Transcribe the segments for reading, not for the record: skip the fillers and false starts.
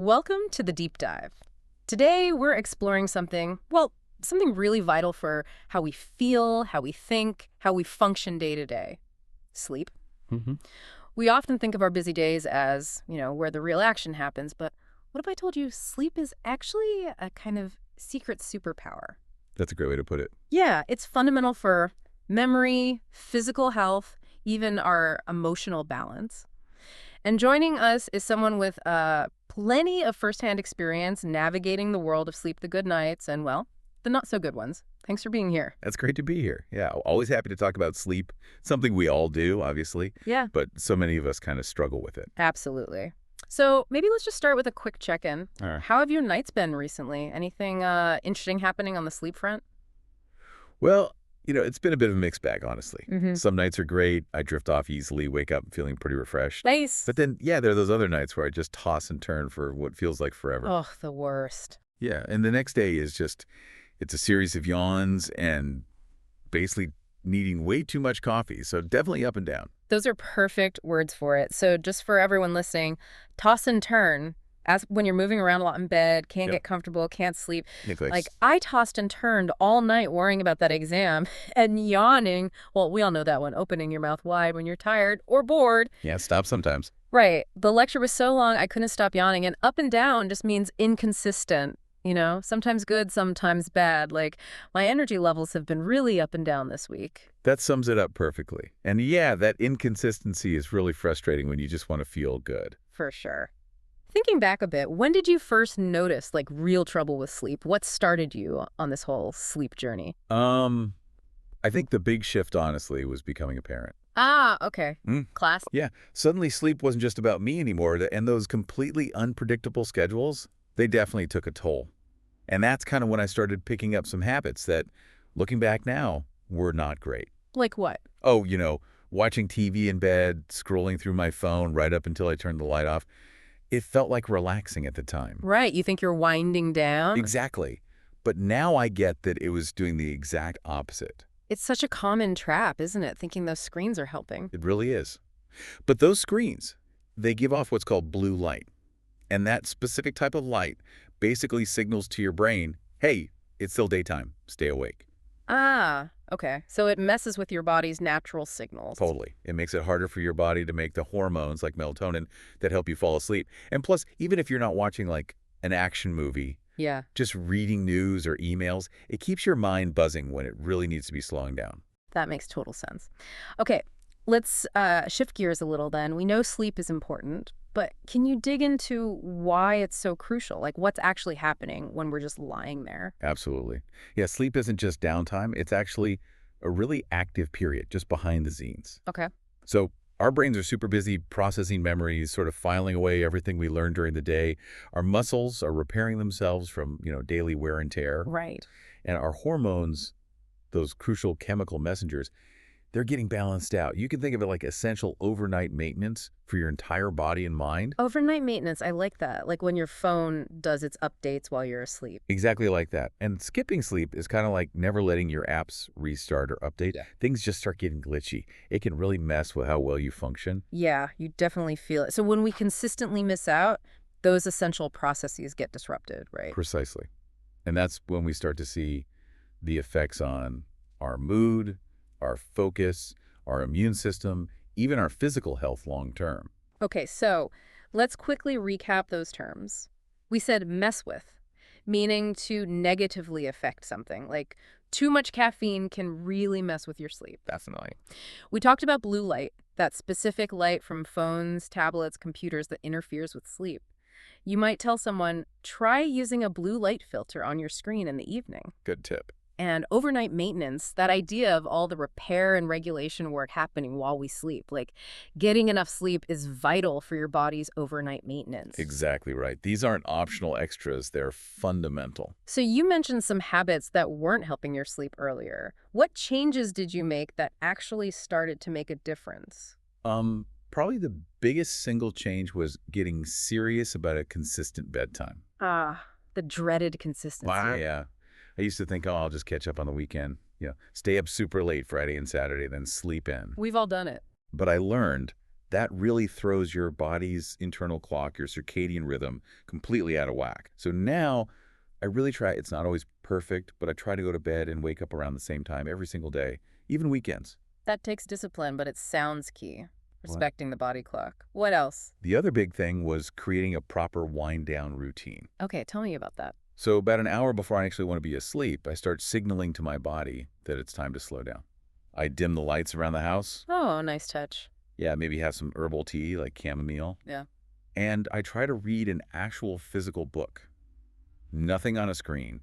Welcome to the deep dive. Today, we're exploring something really vital for how we feel, how we think, how we function day to day. Sleep. hmm We often think of our busy days as, where the real action happens, but what if I told you sleep is actually a kind of secret superpower? That's a great way to put it. Yeah, it's fundamental for memory, physical health, even our emotional balance. And joining us is someone with plenty of firsthand experience navigating the world of sleep, the good nights and, well, the not so good ones. Thanks for being here. That's great to be here. Yeah, always happy to talk about sleep. Something we all do, obviously, Yeah, but so many of us kind of struggle with it. absolutely. So maybe let's just start with a quick check-in. All right. How have your nights been recently? Anything interesting happening on the sleep front? Well, it's been a bit of a mixed bag, honestly. Mm-hmm. Some nights are great. I drift off easily, wake up feeling pretty refreshed. Nice. But then, yeah, there are those other nights where I just toss and turn for what feels like forever. Oh, the worst. Yeah, and the next day is it's a series of yawns and basically needing way too much coffee. So definitely up and down. Those are perfect words for it. So just for everyone listening, toss and turn. As when you're moving around a lot in bed, can't Yep. get comfortable, can't sleep. Nicholas. Like, I tossed and turned all night worrying about that exam and yawning. Well, we all know that one, opening your mouth wide when you're tired or bored. Yeah, stop sometimes. Right. The lecture was so long, I couldn't stop yawning. And up and down just means inconsistent, sometimes good, sometimes bad. Like, my energy levels have been really up and down this week. That sums it up perfectly. And yeah, that inconsistency is really frustrating when you just want to feel good. For sure. Thinking back a bit, when did you first notice, real trouble with sleep? What started you on this whole sleep journey? I think the big shift, honestly, was becoming a parent. Ah, okay. Mm. Class. Yeah, suddenly sleep wasn't just about me anymore, and those completely unpredictable schedules, they definitely took a toll. And that's kind of when I started picking up some habits that, looking back now, were not great. Like what? Oh, watching TV in bed, scrolling through my phone right up until I turned the light off. It felt like relaxing at the time. Right. You think you're winding down? Exactly. But now I get that it was doing the exact opposite. It's such a common trap, isn't it? Thinking those screens are helping. It really is. But those screens, they give off what's called blue light. And that specific type of light basically signals to your brain, hey, it's still daytime. Stay awake. Ah, okay. So it messes with your body's natural signals. Totally. It makes it harder for your body to make the hormones like melatonin that help you fall asleep. And plus, even if you're not watching like an action movie, Yeah. just reading news or emails, it keeps your mind buzzing when it really needs to be slowing down. That makes total sense. Okay, let's shift gears a little then. We know sleep is important, but can you dig into why it's so crucial? Like, what's actually happening when we're just lying there? Absolutely. Yeah, sleep isn't just downtime. It's actually a really active period just behind the scenes. Okay. So our brains are super busy processing memories, sort of filing away everything we learned during the day. Our muscles are repairing themselves from, daily wear and tear. Right. And our hormones, those crucial chemical messengers, they're getting balanced out. You can think of it like essential overnight maintenance for your entire body and mind. Overnight maintenance, I like that. Like when your phone does its updates while you're asleep. Exactly like that. And skipping sleep is kind of like never letting your apps restart or update. Yeah. Things just start getting glitchy. It can really mess with how well you function. Yeah, you definitely feel it. So when we consistently miss out, those essential processes get disrupted, right? Precisely. And that's when we start to see the effects on our mood, our focus, our immune system, even our physical health long term. Okay, so let's quickly recap those terms. We said mess with, meaning to negatively affect something. Like too much caffeine can really mess with your sleep. Definitely. We talked about blue light, that specific light from phones, tablets, computers that interferes with sleep. You might tell someone, try using a blue light filter on your screen in the evening. Good tip. And overnight maintenance, that idea of all the repair and regulation work happening while we sleep. Like, getting enough sleep is vital for your body's overnight maintenance. Exactly right. These aren't optional extras. They're fundamental. So you mentioned some habits that weren't helping your sleep earlier. What changes did you make that actually started to make a difference? Probably the biggest single change was getting serious about a consistent bedtime. Ah, the dreaded consistency. Yeah. I used to think, oh, I'll just catch up on the weekend. Stay up super late Friday and Saturday, then sleep in. We've all done it. But I learned that really throws your body's internal clock, your circadian rhythm, completely out of whack. So now I really try, it's not always perfect, but I try to go to bed and wake up around the same time every single day, even weekends. That takes discipline, but it sounds key. What? Respecting the body clock. What else? The other big thing was creating a proper wind-down routine. Okay, tell me about that. So about an hour before I actually want to be asleep, I start signaling to my body that it's time to slow down. I dim the lights around the house. Oh, nice touch. Yeah, maybe have some herbal tea like chamomile. Yeah. And I try to read an actual physical book. Nothing on a screen.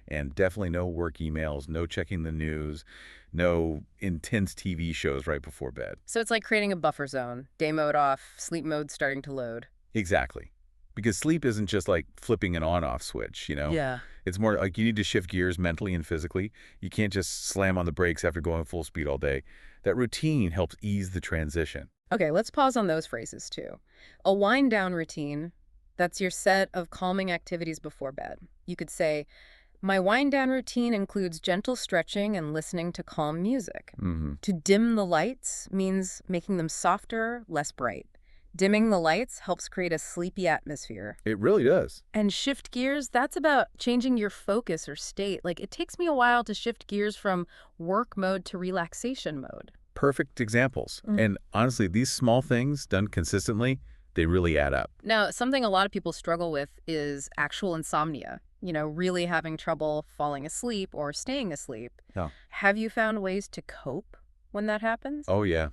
And definitely no work emails, no checking the news, no intense TV shows right before bed. So it's like creating a buffer zone. Day mode off, sleep mode starting to load. Exactly. Because sleep isn't just like flipping an on-off switch, you know? Yeah. It's more like you need to shift gears mentally and physically. You can't just slam on the brakes after going full speed all day. That routine helps ease the transition. Okay, let's pause on those phrases too. A wind down routine, that's your set of calming activities before bed. You could say, my wind down routine includes gentle stretching and listening to calm music. To dim the lights means making them softer, less bright. Dimming the lights helps create a sleepy atmosphere. It really does. And shift gears, that's about changing your focus or state. Like, it takes me a while to shift gears from work mode to relaxation mode. Perfect examples. And honestly, these small things done consistently, they really add up. Now, something a lot of people struggle with is actual insomnia. You know, really having trouble falling asleep or staying asleep. Yeah. Have you found ways to cope when that happens? Oh, yeah.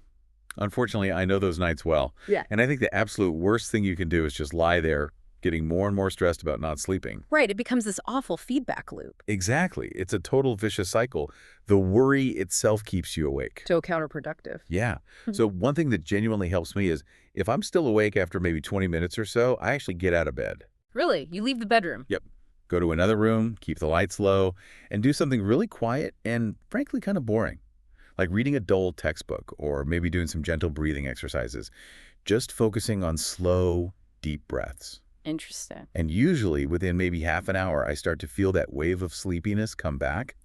Unfortunately, I know those nights well. Yeah. And I think the absolute worst thing you can do is just lie there, getting more and more stressed about not sleeping. Right, it becomes this awful feedback loop. Exactly. It's a total vicious cycle. The worry itself keeps you awake. So counterproductive. Yeah. So one thing that genuinely helps me is if I'm still awake after maybe 20 minutes or so, I actually get out of bed. Really? You leave the bedroom? Yep. Go to another room, keep the lights low, and do something really quiet and frankly kind of boring. Like reading a dull textbook or maybe doing some gentle breathing exercises. Just focusing on slow, deep breaths. Interesting. And usually within maybe half an hour, I start to feel that wave of sleepiness come back,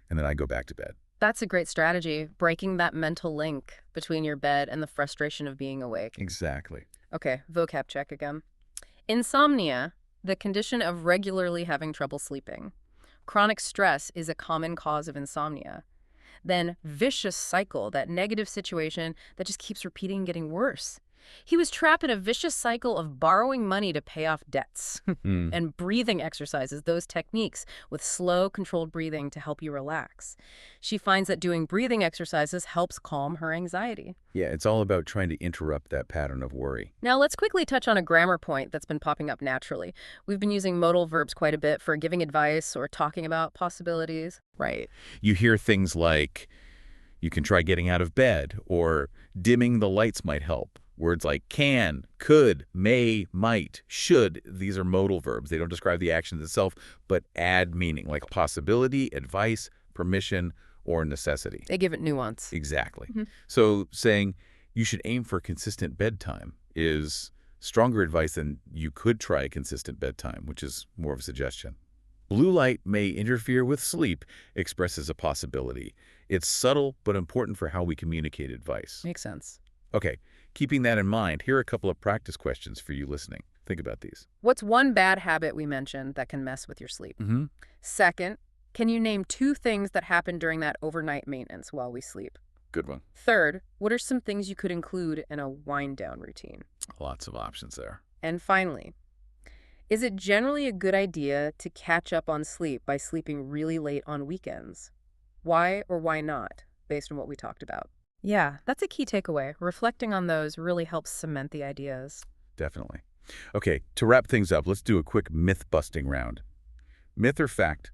and then I go back to bed. That's a great strategy, breaking that mental link between your bed and the frustration of being awake. Exactly. Okay, vocab check again. Insomnia, the condition of regularly having trouble sleeping. Chronic stress is a common cause of insomnia. Then vicious cycle, that negative situation that just keeps repeating and getting worse. He was trapped in a vicious cycle of borrowing money to pay off debts and breathing exercises, those techniques with slow, controlled breathing to help you relax. She finds that doing breathing exercises helps calm her anxiety. Yeah, it's all about trying to interrupt that pattern of worry. Now, let's quickly touch on a grammar point that's been popping up naturally. We've been using modal verbs quite a bit for giving advice or talking about possibilities. Right. You hear things like, you can try getting out of bed, or dimming the lights might help. Words like can, could, may, might, should, these are modal verbs. They don't describe the action itself, but add meaning, like possibility, advice, permission, or necessity. They give it nuance. Exactly. So saying you should aim for consistent bedtime is stronger advice than you could try a consistent bedtime, which is more of a suggestion. Blue light may interfere with sleep expresses a possibility. It's subtle but important for how we communicate advice. Makes sense. Okay, keeping that in mind, here are a couple of practice questions for you listening. Think about these. What's one bad habit we mentioned that can mess with your sleep? Second, can you name 2 things that happen during that overnight maintenance while we sleep? Good one. Third, what are some things you could include in a wind-down routine? Lots of options there. And finally, is it generally a good idea to catch up on sleep by sleeping really late on weekends? Why or why not, based on what we talked about? Yeah, that's a key takeaway. Reflecting on those really helps cement the ideas. Definitely. Okay, to wrap things up, let's do a quick myth-busting round. Myth or fact,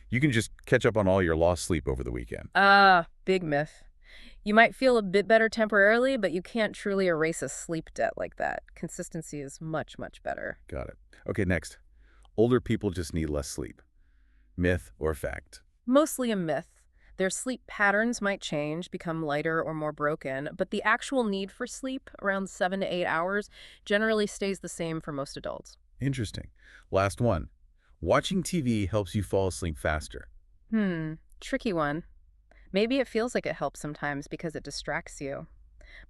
you can just catch up on all your lost sleep over the weekend. Big myth. You might feel a bit better temporarily, but you can't truly erase a sleep debt like that. Consistency is much, much better. Got it. Okay, next. Older people just need less sleep. Myth or fact? Mostly a myth. Their sleep patterns might change, become lighter or more broken, but the actual need for sleep, around 7 to 8 hours, generally stays the same for most adults. Interesting. Last one. Watching TV helps you fall asleep faster. Tricky one. Maybe it feels like it helps sometimes because it distracts you.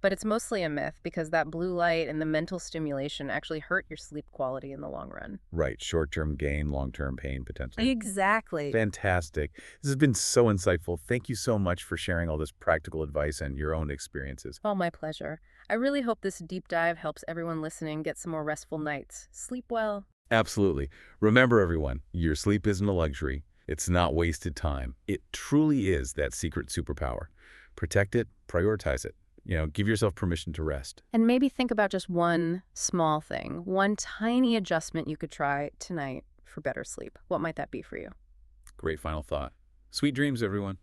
But it's mostly a myth because that blue light and the mental stimulation actually hurt your sleep quality in the long run. Right, short-term gain, long-term pain, potentially. Exactly. Fantastic. This has been so insightful. Thank you so much for sharing all this practical advice and your own experiences. All my pleasure. I really hope this deep dive helps everyone listening get some more restful nights. Sleep well. Absolutely. Remember, everyone, your sleep isn't a luxury. It's not wasted time. It truly is that secret superpower. Protect it, prioritize it. Give yourself permission to rest. And maybe think about just one small thing, one tiny adjustment you could try tonight for better sleep. What might that be for you? Great final thought. Sweet dreams, everyone.